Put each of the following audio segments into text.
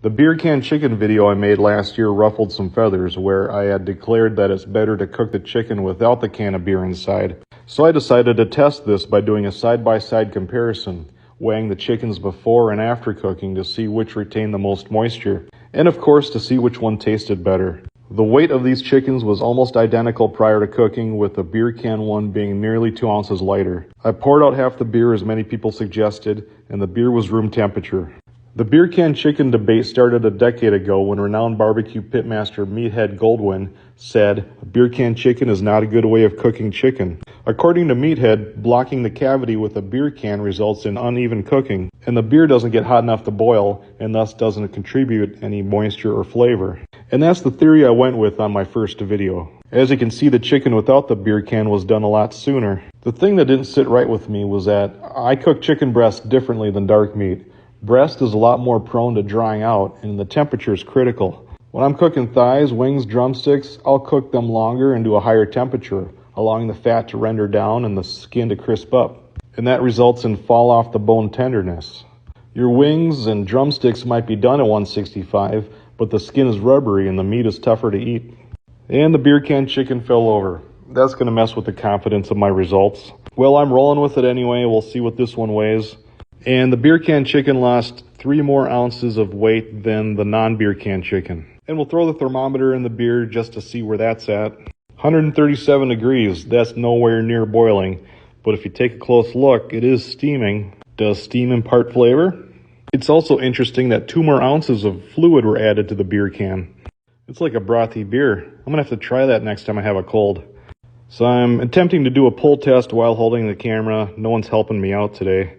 The beer can chicken video I made last year ruffled some feathers, where I had declared that it's better to cook the chicken without the can of beer inside. So I decided to test this by doing a side-by-side comparison, weighing the chickens before and after cooking to see which retained the most moisture, and of course to see which one tasted better. The weight of these chickens was almost identical prior to cooking, with the beer can one being nearly 2 ounces lighter. I poured out half the beer as many people suggested, and the beer was room temperature. The beer can chicken debate started a decade ago when renowned barbecue pitmaster Meathead Goldwyn said, "A beer can chicken is not a good way of cooking chicken." According to Meathead, blocking the cavity with a beer can results in uneven cooking, and the beer doesn't get hot enough to boil, and thus doesn't contribute any moisture or flavor. And that's the theory I went with on my first video. As you can see, the chicken without the beer can was done a lot sooner. The thing that didn't sit right with me was that I cook chicken breast differently than dark meat. Breast is a lot more prone to drying out, and the temperature is critical. When I'm cooking thighs, wings, drumsticks, I'll cook them longer and to a higher temperature, allowing the fat to render down and the skin to crisp up. And that results in fall off the bone tenderness. Your wings and drumsticks might be done at 165, but the skin is rubbery and the meat is tougher to eat. And the beer can chicken fell over. That's going to mess with the confidence of my results. Well, I'm rolling with it anyway. We'll see what this one weighs. And the beer can chicken lost 3 more ounces of weight than the non-beer can chicken. And we'll throw the thermometer in the beer just to see where that's at. 137 degrees, that's nowhere near boiling. But if you take a close look, it is steaming. Does steam impart flavor? It's also interesting that 2 more ounces of fluid were added to the beer can. It's like a brothy beer. I'm gonna have to try that next time I have a cold. So I'm attempting to do a pull test while holding the camera. No one's helping me out today.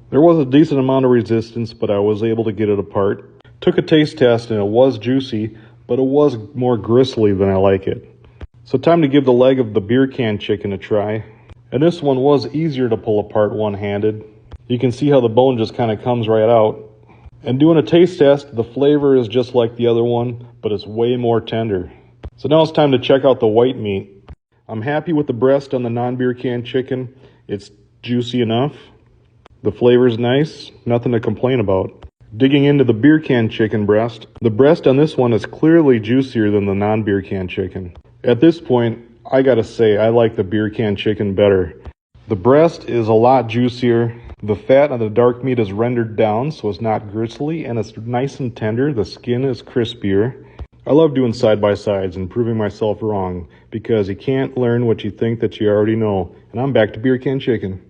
There was a decent amount of resistance, but I was able to get it apart. Took a taste test and it was juicy, but it was more gristly than I like it. So time to give the leg of the beer can chicken a try. And this one was easier to pull apart one-handed. You can see how the bone just kind of comes right out. And doing a taste test, the flavor is just like the other one, but it's way more tender. So now it's time to check out the white meat. I'm happy with the breast on the non-beer can chicken. It's juicy enough. The flavor's nice, nothing to complain about. Digging into the beer can chicken breast, the breast on this one is clearly juicier than the non-beer can chicken. At this point, I gotta say I like the beer can chicken better. The breast is a lot juicier. The fat on the dark meat is rendered down so it's not gristly, and it's nice and tender. The skin is crispier. I love doing side-by-sides and proving myself wrong, because you can't learn what you think that you already know. And I'm back to beer can chicken.